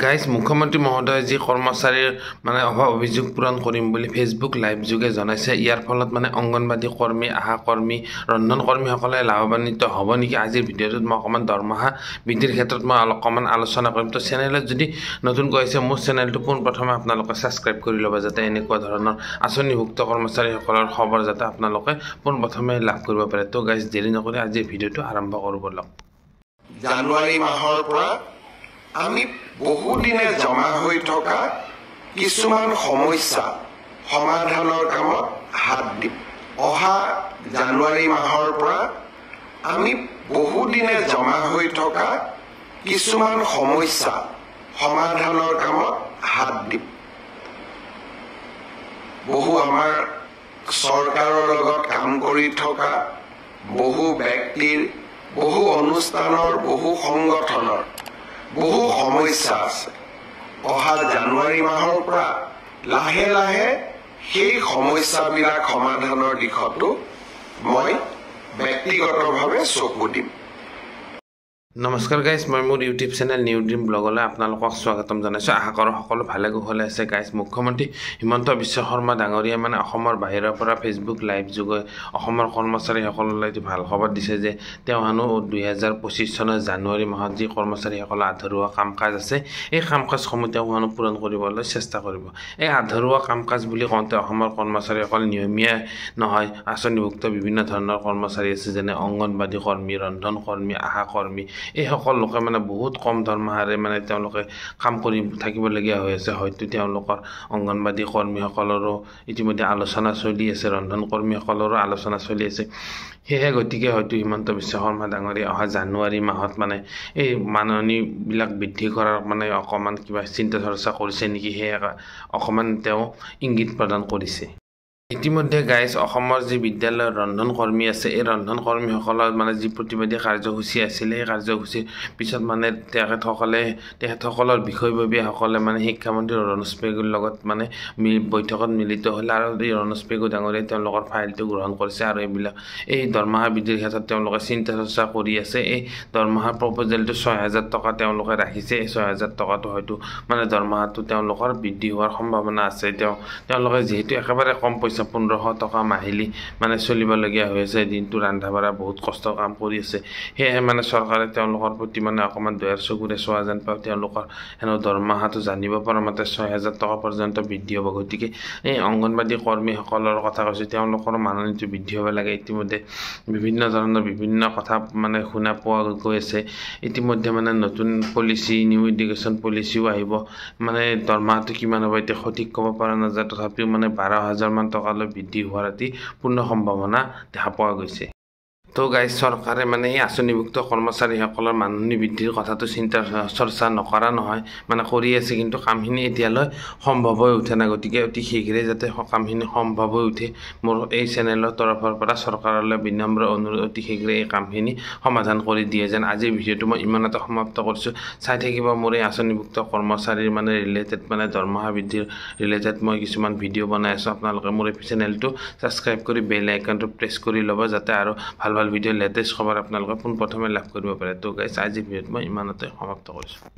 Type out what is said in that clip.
Guys মুখ্যমন্ত্ৰী মহোদয়ে যি কৰ্মচাৰীৰ মানে অভিযোগ পূৰণ কৰিম বুলি ফেচবুক লাইভ যোগে জনাইছে। ইয়াৰ ফলত মানে অংগনবাদী কৰ্মী, আশা কৰ্মী, ৰন্ধন কৰ্মীসকলে লাভান্বিত হ'ব নেকি? আজিৰ ভিডিঅ'টোত মই অকণমান দৰমহা বৃদ্ধিৰ ক্ষেত্ৰত মই অকণমান আলোচনা কৰিম। তো চেনেলত যদি নতুনকৈ আহিছে মোৰ চেনেলটো পোনপ্ৰথমে আপোনালোকে ছাবস্ক্ৰাইব কৰি ল'ব, যাতে এনেকুৱা ধৰণৰ আঁচনিভুক্ত কৰ্মচাৰীসকলৰ খবৰ যাতে আপোনালোকে পোনপ্ৰথমে লাভ কৰিব পাৰে। তো গাইজ দেৰি নকৰি আজিৰ ভিডিঅ'টো আৰম্ভ কৰোঁ ব'লক। জানুৱাৰী মাহৰ পৰা আমি বহুদিনে জমা হৈ থকা কিছুমান সমস্যা সমাধানৰ কামত হাত দিম। অহা জানুৱাৰী মাহৰ পৰা আমি বহুদিনে জমা হৈ থকা কিছুমান সমস্যা সমাধানৰ কামত হাত দিম। বহু আমাৰ চৰকাৰৰ লগত কাম কৰি থকা বহু ব্যক্তিৰ, বহু অনুষ্ঠানৰ, বহু সংগঠনৰ বহু সমস্যা আছে। অহা জানুৱাৰী মাহৰ পৰা লাহে লাহে সেই সমস্যাবিলাক সমাধানৰ দিশতো মই ব্যক্তিগতভাৱে চকু দিম। নমস্কাৰ গাইজ, মই মোৰ ইউটিউব চেনেল নিউ ড্ৰিম ব্লগলৈ আপোনালোকক স্বাগতম জনাইছোঁ। আশা কৰোঁ সকলো ভালে কুশলে আছে। গাইজ মুখ্যমন্ত্ৰী হিমন্ত বিশ্ব শৰ্মা ডাঙৰীয়াই মানে অসমৰ বাহিৰৰ পৰা ফেচবুক লাইভ যোগে অসমৰ কৰ্মচাৰীসকললৈ ভাল খবৰ দিছে যে তেওঁ হেনো 2025 চনৰ জানুৱাৰী মাহত যি কৰ্মচাৰীসকলৰ আধৰুৱা কাম কাজ আছে এই কাম কাজসমূহ তেওঁ হেনো পূৰণ কৰিবলৈ চেষ্টা কৰিব। এই আধৰুৱা কাম কাজ বুলি কওঁতে অসমৰ কৰ্মচাৰীসকল নিয়মীয়া নহয়, আঁচনিভুক্ত বিভিন্ন ধৰণৰ কৰ্মচাৰী আছে, যেনে অংগনবাদী কৰ্মী, ৰন্ধন কৰ্মী, আশা কৰ্মী। এইসকল লোকে মানে বহুত কম দৰমহাৰে মানে তেওঁলোকে কাম কৰি থাকিবলগীয়া হৈ আছে। হয়তো তেওঁলোকৰ অংগনবাদী কৰ্মীসকলৰো ইতিমধ্যে আলোচনা চলি আছে, ৰন্ধন কৰ্মীসকলৰো আলোচনা চলি আছে। সেয়েহে গতিকে হয়তো হিমন্ত বিশ্ব শৰ্মা ডাঙৰীয়া অহা জানুৱাৰী মাহত মানে এই মাননীবিলাক বৃদ্ধি কৰাৰ মানে অকণমান কিবা চিন্তা চৰ্চা কৰিছে নেকি, সেয়ে অকণমান তেওঁ ইংগিত প্ৰদান কৰিছে। ইতিমধ্যে গাইজ অসমৰ যি বিদ্যালয়ৰ ৰন্ধন কৰ্মী আছে, এই ৰন্ধন কৰ্মীসকলৰ মানে যি প্ৰতিবাদী কাৰ্যসূচী আছিলে, সেই কাৰ্যসূচীৰ পিছত মানে তেখেতসকলৰ বিষয়ববীয়াসকলে মানে শিক্ষামন্ত্ৰী ৰনোজ পেগুৰ লগত মানে বৈঠকত মিলিত হ'ল আৰু এই ৰনোজ পেগু ডাঙৰীয়াই তেওঁলোকৰ ফাইলটো গ্ৰহণ কৰিছে আৰু এই দৰমহা বৃদ্ধিৰ ক্ষেত্ৰত তেওঁলোকে চিন্তা চৰ্চা কৰি আছে। এই দৰমহাৰ প্ৰপ'জেলটো 6,000 টকা তেওঁলোকে ৰাখিছে। এই 6,000 টকাটো হয়তো মানে দৰমহাটো তেওঁলোকৰ বৃদ্ধি হোৱাৰ সম্ভাৱনা আছে। তেওঁলোকে যিহেতু একেবাৰে কম পইচা 1500 টকা মাহিলী মানে চলিবলগীয়া হৈ আছে, দিনটো ৰন্ধা বঢ়া বহুত কষ্ট কাম কৰি আছে, সেয়েহে মানে চৰকাৰে তেওঁলোকৰ প্ৰতি মানে অকণমান দয়াৰ চকুৰে চোৱা যেন পাওঁ। তেওঁলোকৰ হেনো দৰমহাটো জানিব পৰা মতে 6,000 টকা পৰ্যন্ত বৃদ্ধি হ'ব। গতিকে এই অংগনবাদী কৰ্মীসকলৰ কথা কৈছোঁ, তেওঁলোকৰ মাননীটো বৃদ্ধি হ'ব লাগে। ইতিমধ্যে বিভিন্ন ধৰণৰ বিভিন্ন কথা মানে শুনা পোৱা গৈ আছে। ইতিমধ্যে মানে নতুন পলিচি, নিউ এডুকেশ্যন পলিচিও আহিব। মানে দৰমহাটো কিমান হ'ব এতিয়া সঠিক ক'ব পৰা নাযায়, তথাপিও মানে 12,000 মান টকালৈ বৃদ্ধি হোৱাৰ এটি পূৰ্ণ সম্ভাৱনা দেখা পোৱা গৈছে। তো গাইজ চৰকাৰে মানে এই আঁচনিভুক্ত কৰ্মচাৰীসকলৰ মাননি বৃদ্ধিৰ কথাটো চিন্তা চৰ্চা নকৰা নহয়, মানে কৰি আছে, কিন্তু কামখিনি এতিয়ালৈ সম্ভৱ হৈ উঠা নাই। গতিকে অতি শীঘ্ৰে যাতে কামখিনি সম্ভৱ হৈ উঠে, মোৰ এই চেনেলৰ তৰফৰ পৰা চৰকাৰলৈ বিনম্ৰ অনুৰোধ, অতি শীঘ্ৰে এই কামখিনি সমাধান কৰি দিয়ে যেন। আজিৰ ভিডিঅ'টো মই ইমানতে সমাপ্ত কৰিছোঁ। চাই থাকিব মোৰ এই আঁচনিভুক্ত কৰ্মচাৰীৰ মানে ৰিলেটেড মানে দৰমহা বৃদ্ধিৰ ৰিলেটেড মই কিছুমান ভিডিঅ' বনাই আছোঁ। আপোনালোকে মোৰ এই চেনেলটো ছাবস্ক্ৰাইব কৰি বেল আইকনটো প্ৰেছ কৰি ল'ব, যাতে আৰু ভাল ভিডিঅ' লেটেষ্ট খবৰ আপোনালোকে পোনপ্ৰথমে লাভ কৰিব পাৰে। তো গাইজ আজিৰ ভিডিঅ'ত মই ইমানতে সমাপ্ত কৰিছোঁ।